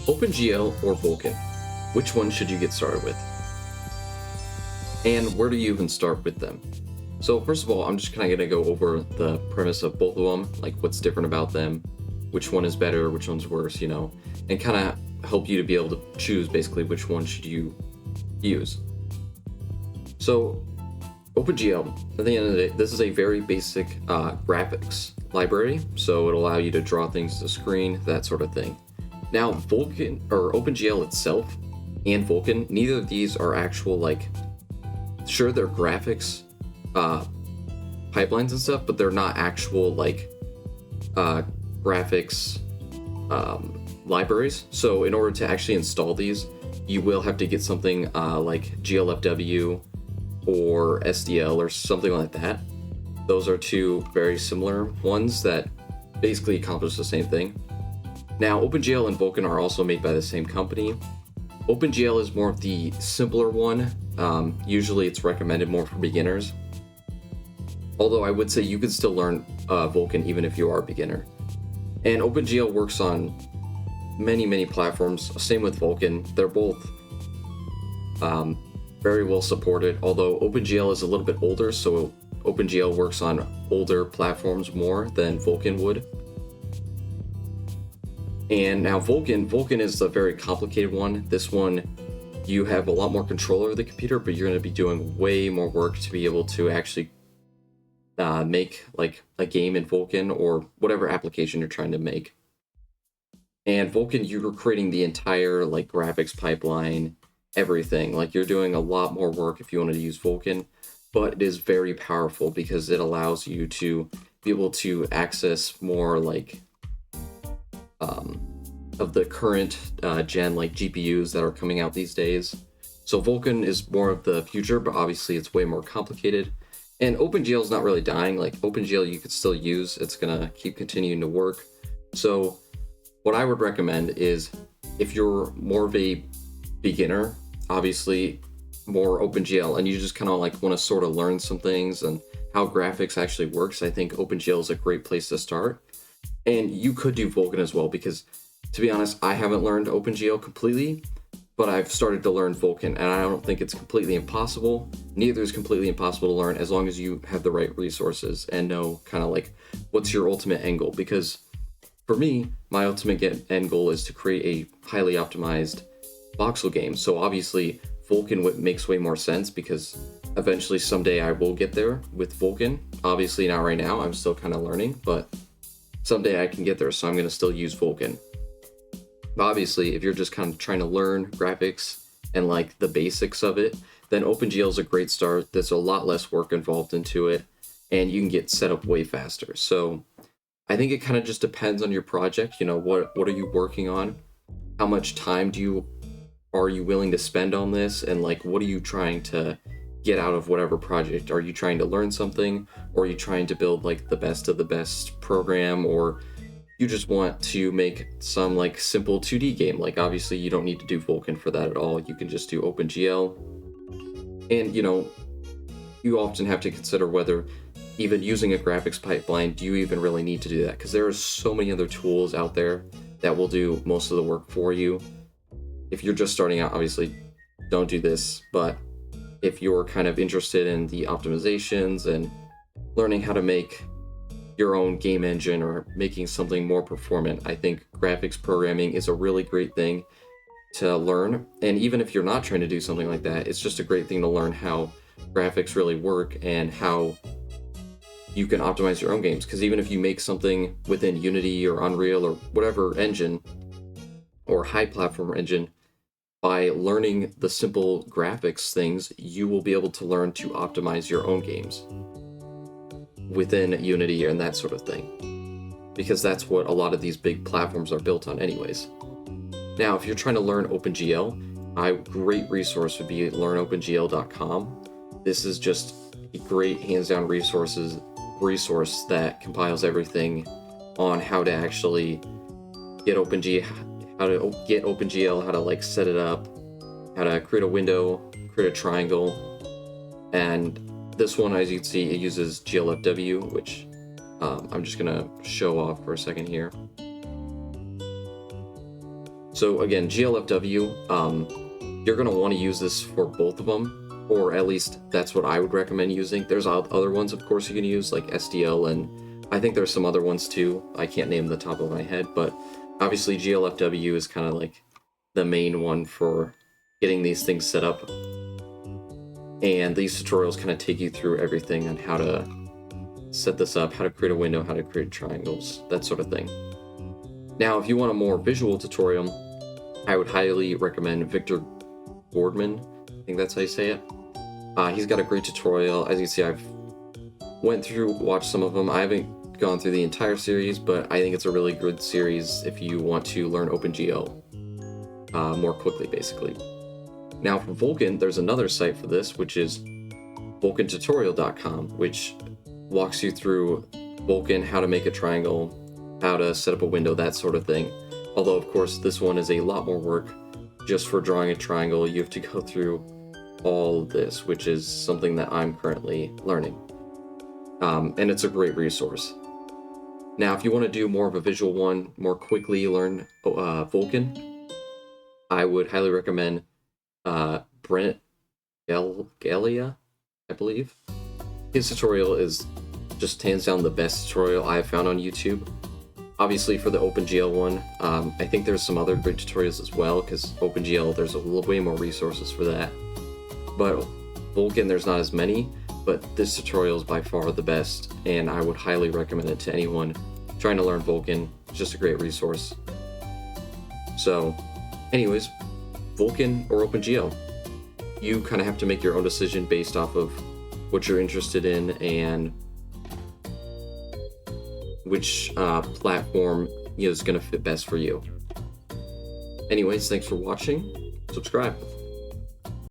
OpenGL or Vulkan? Which one should you get started with? And where do you even start with them? So first of all, I'm just kind of going to go over the premise of both of them, like what's different about them, which one is better, which one's worse, and kind of help you to be able to choose basically which one should you use. So OpenGL, at the end of the day, this is a very basic graphics library, so it'll allow you to draw things to the screen, that sort of thing. Now, Vulkan, or OpenGL itself, and Vulkan, neither of these are actual, sure, they're graphics pipelines and stuff, but they're not actual, graphics libraries. So in order to actually install these, you will have to get something like GLFW or SDL or something like that. Those are two very similar ones that basically accomplish the same thing. Now, OpenGL and Vulkan are also made by the same company. OpenGL is more of the simpler one. Usually it's recommended more for beginners. Although I would say you could still learn Vulkan even if you are a beginner. And OpenGL works on many platforms. Same with Vulkan. They're both very well supported, although OpenGL is a little bit older, so OpenGL works on older platforms more than Vulkan would. And now Vulkan is a very complicated one. This one, you have a lot more control over the computer, but you're going to be doing way more work to be able to actually make like a game in Vulkan or whatever application you're trying to make. And Vulkan, you're creating the entire graphics pipeline, everything. You're doing a lot more work if you wanted to use Vulkan, but it is very powerful because it allows you to be able to access more of the current gen GPUs that are coming out these days. So Vulkan is more of the future, but obviously it's way more complicated. And OpenGL is not really dying. OpenGL you could still use. It's gonna keep continuing to work. So what I would recommend is if you're more of a beginner, obviously more OpenGL, and you just kind of want to sort of learn some things and how graphics actually works, I think OpenGL is a great place to start. And you could do Vulkan as well, because to be honest, I haven't learned OpenGL completely, but I've started to learn Vulkan, and I don't think it's completely impossible. Neither is completely impossible to learn as long as you have the right resources and know kind of what's your ultimate end goal. Because for me, my ultimate end goal is to create a highly optimized voxel game. So obviously Vulkan makes way more sense because eventually someday I will get there with Vulkan. Obviously not right now, I'm still kind of learning, but someday I can get there, so I'm going to still use Vulkan. But obviously, if you're just kind of trying to learn graphics and the basics of it, then OpenGL is a great start. There's a lot less work involved into it, and you can get set up way faster. So I think it kind of just depends on your project. What are you working on? How much time are you willing to spend on this? And what are you trying to get out of whatever project? Are you trying to learn something, or are you trying to build the best of the best program, or you just want to make some simple 2D game? Obviously you don't need to do Vulkan for that at all. You can just do OpenGL. And you often have to consider whether even using a graphics pipeline, do you even really need to do that? Because there are so many other tools out there that will do most of the work for you. If you're just starting out, obviously don't do this, but if you're kind of interested in the optimizations and learning how to make your own game engine or making something more performant, I think graphics programming is a really great thing to learn. And even if you're not trying to do something like that, it's just a great thing to learn how graphics really work and how you can optimize your own games. Because even if you make something within Unity or Unreal or whatever engine or high platform engine, by learning the simple graphics things, you will be able to learn to optimize your own games within Unity and that sort of thing. Because that's what a lot of these big platforms are built on anyways. Now, if you're trying to learn OpenGL, a great resource would be learnopengl.com. This is just a great hands-down resource that compiles everything on how to actually get OpenGL, how to set it up, how to create a window, create a triangle. And this one, as you can see, it uses GLFW, which I'm just gonna show off for a second here. So again, GLFW, you're going to want to use this for both of them, or at least that's what I would recommend using. There's other ones, of course, you can use, like SDL, and I think there's some other ones too. I can't name the top of my head, but obviously GLFW is kind of like the main one for getting these things set up. And these tutorials kind of take you through everything on how to set this up, how to create a window, how to create triangles, that sort of thing. Now, if you want a more visual tutorial, I would highly recommend Victor Boardman. I think that's how you say it. He's got a great tutorial. As you see, I've watched some of them. I haven't gone through the entire series, but I think it's a really good series if you want to learn OpenGL more quickly, basically. Now, for Vulkan, there's another site for this, which is vulkantutorial.com, which walks you through Vulkan, how to make a triangle, how to set up a window, that sort of thing. Although, of course, this one is a lot more work. Just for drawing a triangle, you have to go through all of this, which is something that I'm currently learning. And it's a great resource. Now, if you want to do more of a visual one, more quickly learn Vulkan, I would highly recommend Brent Gallia, I believe. His tutorial is just hands down the best tutorial I've found on YouTube. Obviously, for the OpenGL one, I think there's some other great tutorials as well, because OpenGL, there's way more resources for that. But Vulkan, there's not as many, but this tutorial is by far the best, and I would highly recommend it to anyone trying to learn Vulkan. It's just a great resource. So, anyways, Vulkan or OpenGL, you kind of have to make your own decision based off of what you're interested in and which platform is going to fit best for you. Anyways, thanks for watching. Subscribe.